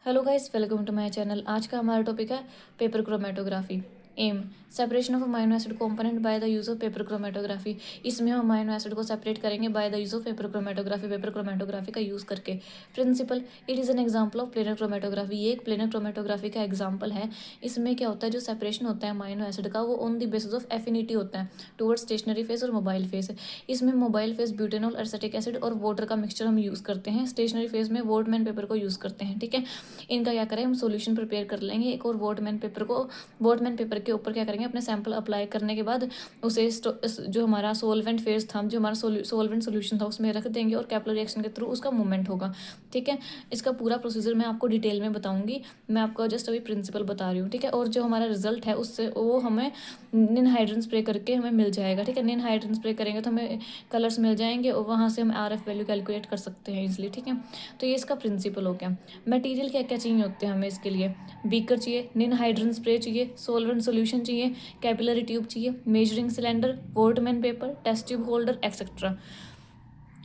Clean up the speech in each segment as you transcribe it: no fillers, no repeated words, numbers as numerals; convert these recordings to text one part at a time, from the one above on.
Hello guys, welcome to my channel. आज का हमारा टॉपिक है paper chromatography. Aim separation of amino acid component by the use of paper chromatography. इसमें हम amino acid को separate करेंगे by the use of paper chromatography का use करके। Principle, it is an example of planar chromatography. ये एक planar chromatography का example है। इसमें क्या होता है, जो सेपरेशन होता है अमाइनो एसिड का, वो on the basis of affinity होता है टुवर्ड्स स्टेशनरी फेज और मोबाइल फेज। इसमें mobile phase butanol, acetic acid और वाटर का मिक्सचर हम यूज़ करते हैं। स्टेशनरी फेज में वोटमैन पेपर को यूज़ करते हैं। ठीक है, इनका क्या करें, हम सॉल्यूशन प्रिपेयर कर लेंगे एक और वोटमैन पेपर के ऊपर क्या करेंगे, अपने सैंपल अप्लाई करने के बाद उसे जो हमारा सोलवेंट फेज था, जो हमारा सोलवेंट सोल्यूशन था, उसमें रख देंगे और कैपिलरी रिएक्शन के थ्रू उसका मूवमेंट होगा। ठीक है, इसका पूरा प्रोसीजर मैं आपको डिटेल में बताऊंगी। मैं आपको जस्ट अभी प्रिंसिपल बता रही हूँ। ठीक है, और जो हमारा रिजल्ट है उससे वो हमें निन हाइड्रोजन स्प्रे करके हमें मिल जाएगा। ठीक है, निन हाइड्रोजन स्प्रे करेंगे तो हमें कलर्स मिल जाएंगे और वहाँ से हम RF वैल्यू कैलकुलेट कर सकते हैं इसलिए। ठीक है, तो ये इसका प्रिंसिपल हो गया। मटेरियल क्या क्या चाहिए होते हैं हमें इसके लिए? बीकर चाहिए, निन हाइड्रोजन स्प्रे चाहिए, सोलवेंट सोल्यूशन चाहिए, कैपिलरी ट्यूब चाहिए, measuring cylinder, Whatman paper, test tube holder etcetera.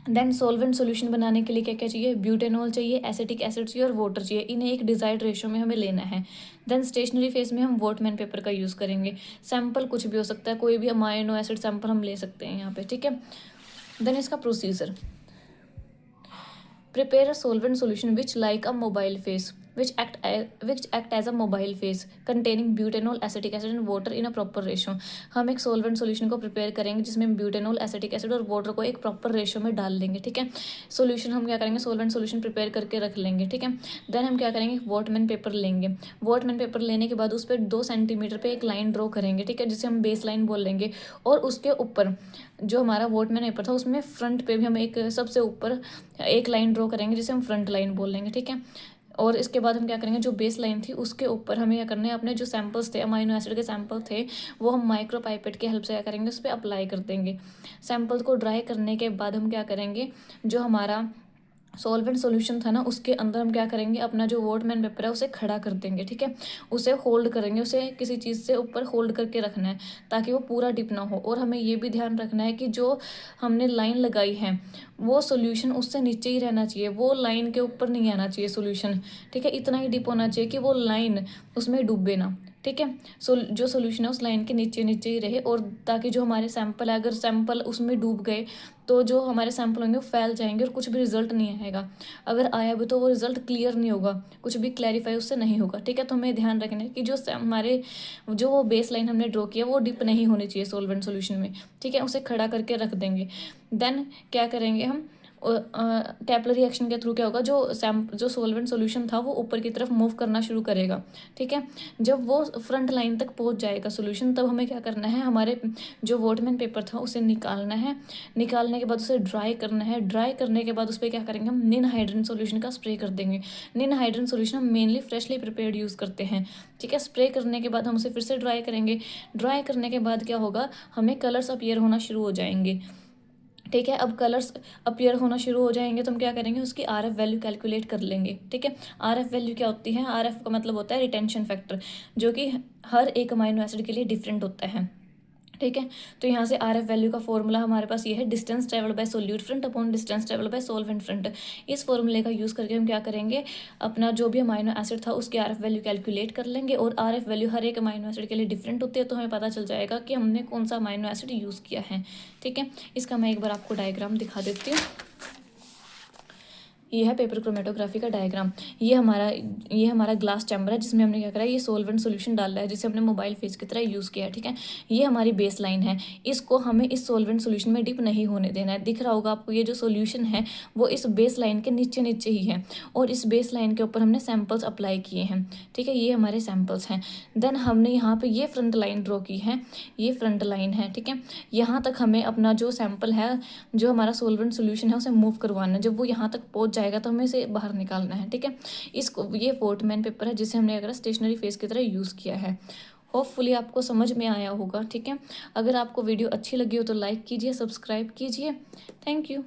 Then solvent solution बनाने के लिए क्या क्या चाहिए? ब्यूटेनॉल चाहिए, एसिटिक एसिड चाहिए और वाटर चाहिए। इन्हें एक डिजायर्ड रेशियो में हमें लेना है। देन स्टेशनरी फेज में हम वोटमैन पेपर का यूज़ करेंगे। सैंपल कुछ भी हो सकता है, कोई भी अमाइनो एसिड सैंपल हम ले सकते हैं यहाँ पे। ठीक है, देन इसका procedure, prepare a solvent solution which like a mobile phase which act as a mobile phase containing butanol, acetic acid and water in a proper ratio। हम एक solvent solution को prepare करेंगे जिसमें butanol, acetic acid और water को एक proper ratio में डाल लेंगे। ठीक है, solution हम क्या करेंगे, solvent solution prepare करके रख लेंगे। ठीक है, then हम क्या करेंगे, वॉटमैन पेपर लेंगे। वॉटमैन पेपर लेने के बाद उस पर 2 सेंटीमीटर पे एक लाइन ड्रॉ करेंगे। ठीक है, जिसे हम बेस लाइन बोल लेंगे। और उसके ऊपर जो हमारा वॉटमैन पेपर था उसमें फ्रंट पे भी हम एक सबसे ऊपर एक लाइन ड्रॉ करेंगे जिसे हम फ्रंट लाइन बोल लेंगे। ठीक है, और इसके बाद हम क्या करेंगे, जो बेस लाइन थी उसके ऊपर हमें क्या करना है, अपने जो सैंपल्स थे, अमाइनो एसिड के सैंपल थे, वो हम माइक्रो पाइपेट की हेल्प से क्या करेंगे, उस पर अप्लाई कर देंगे। सैंपल को ड्राई करने के बाद हम क्या करेंगे, जो हमारा सॉल्वेंट सॉल्यूशन था ना, उसके अंदर हम क्या करेंगे, अपना जो वोटमैन पेपर है उसे खड़ा कर देंगे। ठीक है, उसे होल्ड करेंगे, उसे किसी चीज़ से ऊपर होल्ड करके रखना है ताकि वो पूरा डिप ना हो। और हमें ये भी ध्यान रखना है कि जो हमने लाइन लगाई है वो सोल्यूशन उससे नीचे ही रहना चाहिए, वो लाइन के ऊपर नहीं आना चाहिए सोल्यूशन। ठीक है, इतना ही डिप होना चाहिए कि वो लाइन उसमें डूबे ना। ठीक है, जो सोल्यूशन है उस लाइन के नीचे नीचे ही रहे, और ताकि जो हमारे सैंपल है, अगर सैंपल उसमें डूब गए तो जो हमारे सैंपल होंगे वो फैल जाएंगे और कुछ भी रिजल्ट नहीं आएगा। अगर आया भी तो वो रिजल्ट क्लियर नहीं होगा, कुछ भी क्लैरिफाई उससे नहीं होगा। ठीक है, तो हमें ध्यान रखना है कि जो हमारे जो वो बेस लाइन हमने ड्रॉ किया वो डिप नहीं होनी चाहिए सोलवेंट सोल्यूशन में। ठीक है, उसे खड़ा करके रख देंगे। देन क्या करेंगे हम, कैपिलरी रिएक्शन के थ्रू क्या होगा, जो सोलवेंट सोल्यूशन था वो ऊपर की तरफ मूव करना शुरू करेगा। ठीक है, जब वो फ्रंट लाइन तक पहुंच जाएगा सोल्यूशन, तब हमें क्या करना है, हमारे जो वॉटमैन पेपर था उसे निकालना है। निकालने के बाद उसे ड्राई करना है। ड्राई करने के बाद उस पर क्या करेंगे, हम निन हाइड्रोजन सोल्यूशन का स्प्रे कर देंगे। निन हाइड्रोजन सोल्यूशन हम मेनली फ्रेशली प्रिपेयर्ड यूज़ करते हैं। ठीक है, स्प्रे करने के बाद हम उसे फिर से ड्राई करेंगे। ड्राई करने के बाद क्या होगा, हमें कलर्स अपीयर होना शुरू हो जाएंगे। ठीक है, अब कलर्स अपीयर होना शुरू हो जाएंगे तो हम क्या करेंगे, उसकी RF वैल्यू कैलकुलेट कर लेंगे। ठीक है, RF वैल्यू क्या होती है? RF का मतलब होता है रिटेंशन फैक्टर, जो कि हर एक अमाइनो एसिड के लिए डिफरेंट होता है। ठीक है, तो यहाँ से RF वैल्यू का फॉर्मूला हमारे पास ये है, distance travelled by solute front upon distance travelled by solvent front. इस फॉर्मूले का यूज़ करके हम क्या करेंगे, अपना जो भी अमाइनो एसिड था उसकी RF वैल्यू कैलकुलेट कर लेंगे। और RF वैल्यू हर एक अमाइनो एसिड के लिए डिफरेंट होती है, तो हमें पता चल जाएगा कि हमने कौन सा अमाइनो एसिड यूज़ किया है। ठीक है, इसका मैं एक बार आपको डायग्राम दिखा देती हूँ। ये है पेपर क्रोमेटोग्राफी का डायग्राम। ये हमारा ग्लास चैम्बर है जिसमें हमने क्या करा है, ये सोलवेंट सोल्यूशन डाला है जिसे हमने मोबाइल फेस की तरह यूज़ किया है। ठीक है, ये हमारी बेस लाइन है। इसको हमें इस सोलवेंट सोल्यूशन में डिप नहीं होने देना है। दिख रहा होगा आपको, ये जो सोल्यूशन है वो इस बेस लाइन के नीचे नीचे ही है, और इस बेस लाइन के ऊपर हमने सैम्पल्स अप्लाई किए हैं। ठीक है, ये हमारे सैम्पल्स हैं। देन हमने यहाँ पर ये फ्रंट लाइन ड्रॉ की है, ये फ्रंट लाइन है। ठीक है, यहाँ तक हमें अपना जो सैम्पल है, जो हमारा सोलवेंट सोल्यूशन है, उसे मूव करवाना है। जब वो यहाँ तक पहुँच जाएगा तो हमें इसे बाहर निकालना है। ठीक है, इसको ये वॉटमैन पेपर है जिसे हमने अगर स्टेशनरी फेस की तरह यूज़ किया है। होपफुली आपको समझ में आया होगा। ठीक है, अगर आपको वीडियो अच्छी लगी हो तो लाइक कीजिए, सब्सक्राइब कीजिए। Thank you.